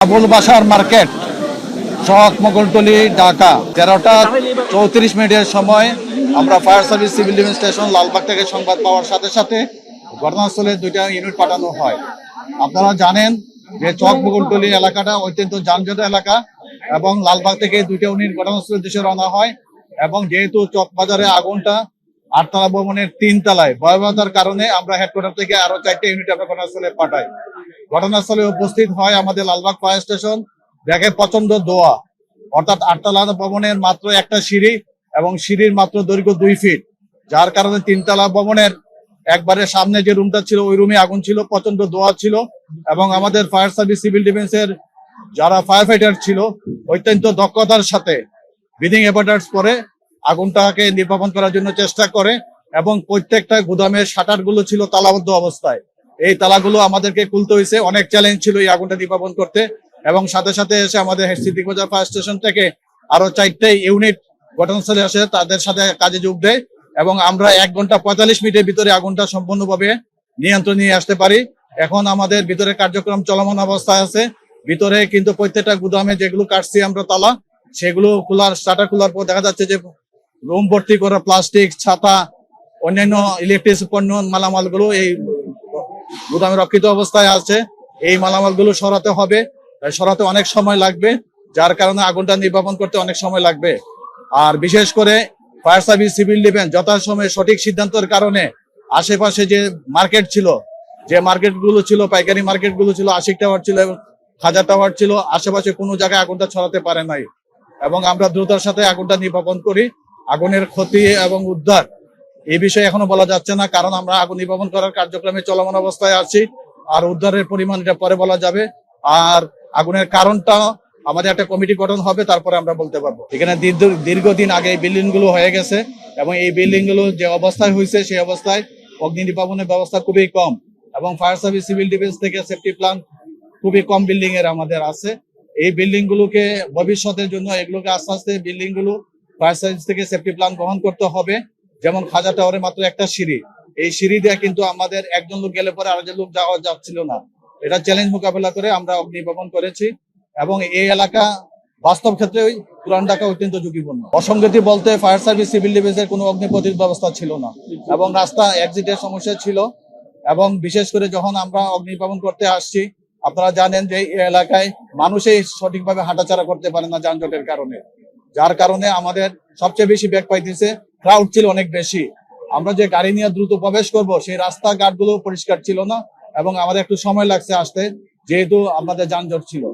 Abul Bashar market, চক মোগলটলি, ঢাকা। 13টা 34 মিনিটের সময় আমরা fire service civil defence station Lalbagh থেকে সংবাদ পাওয়ার সাথে সাথে ঘটনাস্থলে 2টা ইউনিট পাঠানো হয়। আপনারা জানেন যে চক মোগলটলি এলাকাটা অত্যন্ত যানজট এলাকা এবং লালবাগ থেকে 2টা ইউনিট ঘটনাস্থলের দিকে রওনা হয়। এবং যেহেতু চক বাজারে আগুনটা 8তলা ভবনের 3 তলায়, ভয়াবহতার কারণে আমরা হেডকোয়ার্টার থেকে আরো 4টে ইউনিট আমরা ঘটনাস্থলে পাঠাই। ঘটনাস্থলে উপস্থিত হয় আমাদের লালবাগ ফায়ার স্টেশন, দেখে প্রচন্ড ধোঁয়া, অর্থাৎ 8তলা ভবনের মাত্র একটা সিঁড়ি এবং সিঁড়ির মাত্র দৈর্ঘ্য 2 ফিট, যার কারণে 3তলা ভবনের একবারে সামনে যে রুমটা ছিল ওই রুমে আগুন ছিল, প্রচন্ড ধোঁয়া ছিল। এবং আমাদের ফায়ার সার্ভিস সিভিল ডিফেন্সের যারা ফায়ার ফাইটার ছিল অত্যন্ত দক্ষতার সাথে ব্রিদিং অ্যাপারেটাস করে আগুনটাকে নির্বাপন করার জন্য চেষ্টা করে। এবং প্রত্যেকটা গুদামের শাটার গুলো ছিল তালাবদ্ধ অবস্থায়। এই তালাগুলো আমাদেরকে খুলতে হয়েছে, অনেক চ্যালেঞ্জ ছিল এই আগুনটা নির্বাপন করতে। এবং সাথে সাথে এসে আমাদের সিদ্দিক বাজার ফায়ার স্টেশন থেকে আরো 4টে ইউনিট ঘটনাস্থলে আসে, তাদের সাথে কাজে যোগ দেয় এবং আমরা 1 ঘন্টা 45 মিনিটের ভিতরে আগুনটা সম্পূর্ণভাবে নিয়ন্ত্রণে নিয়ে আসতে পারি। এখন আমাদের ভিতরে কার্যক্রম চলমান অবস্থায় আছে। ভিতরে কিন্তু প্রত্যেকটা গুদামে যেগুলো কাটছি আমরা তালা, সেগুলো খোলার শাটার খোলার পর দেখা যাচ্ছে যে রুম ভর্তি করা প্লাস্টিক, ছাতা, অন্যান্য ইলেকট্রিক পণ্য মালামালগুলো এই গুদামে রক্ষিত অবস্থায় আছে। এই মালামালগুলো সরাতে হবে, সরাতে অনেক সময় লাগবে, যার কারণে আগুনটা নির্বাপন করতে অনেক সময় লাগবে। আর বিশেষ করে ফায়ার সার্ভিস সিভিল ডিফেন্স যথাসময়ে সঠিক সিদ্ধান্তের কারণে আশেপাশে যে মার্কেট ছিল, যে মার্কেটগুলো ছিল, পাইকারি মার্কেটগুলো ছিল, আশিক টাওয়ার ছিল এবং হাজার টাওয়ার ছিল, আশেপাশে কোনো জায়গায় আগুনটা ছড়াতে পারে নাই। এবং আমরা দ্রুততার সাথে আগুনটা নির্বাপন করি। আগুনের ক্ষতি এবং উদ্ধার এই বিষয়ে এখনো বলা যাচ্ছে না, কারণ আমরা আগুন নির্বাপন করার কার্যক্রমে চলমান অবস্থায় আছি। আর উদ্ধারের পরিমাণ এটা পরে বলা যাবে। আর আগুনের কারণটা আমাদের একটা কমিটি গঠন হবে, তারপরে আমরা বলতে পারবো। এখানে দীর্ঘদিন আগে এই বিল্ডিং গুলো হয়ে গেছে এবং এই বিল্ডিং গুলো যে অবস্থায় হয়েছে সেই অবস্থায় অগ্নি নির্বাপনের ব্যবস্থা খুবই কম এবং ফায়ার সার্ভিস সিভিল ডিফেন্স থেকে সেফটি প্ল্যান খুবই কম বিল্ডিং এর আমাদের আছে। এই বিল্ডিং গুলোকে ভবিষ্যতের জন্য এগুলোকে আস্তে আস্তে বিল্ডিং গুলো ফায়ার সার্ভিস থেকে সেফটি প্ল্যান গ্রহণ করতে হবে। যেমন খাজা টাওয়ারে মাত্র একটা সিঁড়ি, এই সিঁড়ি দিয়ে কিন্তু আমাদের একজন লোক গেলে পরে আরেকজন লোক যাওয়া যাচ্ছিল না। এটা চ্যালেঞ্জ মোকাবেলা করে আমরা অগ্নি নির্বাপন করেছি। এবং এই এলাকা বাস্তব ক্ষেত্রে পুরান ঢাকা অত্যন্ত ঝুঁকিপূর্ণ। অসঙ্গতি বলতে ফায়ার সার্ভিস সিভিল ডিফেন্সের কোনো অগ্নি প্রতিরোধ ব্যবস্থা ছিল না এবং রাস্তা এক্সিটের সমস্যা ছিল। এবং বিশেষ করে যখন আমরা অগ্নি নির্বাপন করতে আসছি, আপনারা জানেন যে এই এলাকায় মানুষই সঠিকভাবে হাঁটাচলা করতে পারে না যানজটের কারণে, যার কারণে আমাদের সবচেয়ে বেশি ব্যাক পাইতেছে। ক্রাউড ছিল অনেক বেশি। আমরা যে গাড়ি নিয়ে দ্রুত প্রবেশ করব সেই রাস্তাঘাট গুলো পরিষ্কার ছিল না এবং আমাদের একটু সময় লাগছে আসতে, যেহেতু আমাদের যানজট ছিল।